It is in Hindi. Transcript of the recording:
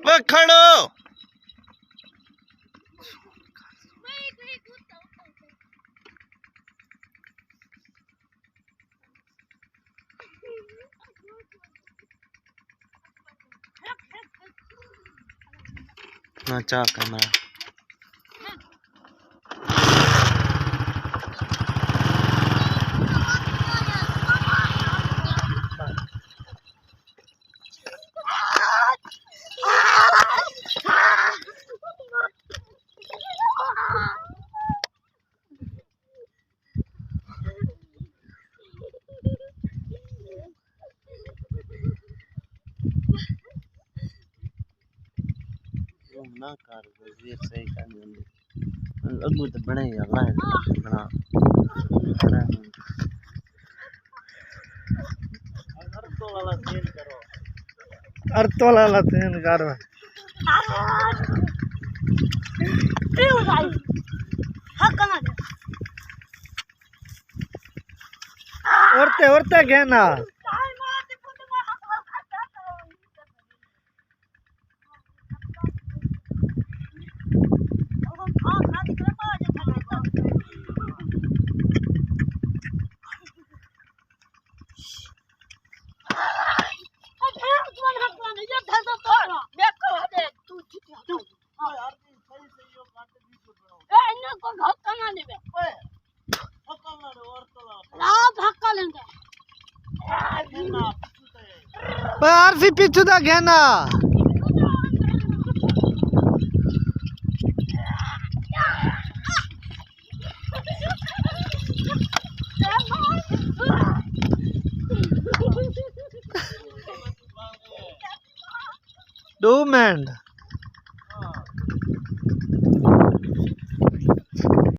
वो खड़ो ना चाह कैमरा ना कर वजीर सही कर अगू तो बने ही अल्लाह बना अर्तो वाला सीन करो औरते औरते कहना आरसी पीछू दा कहना दो मिनट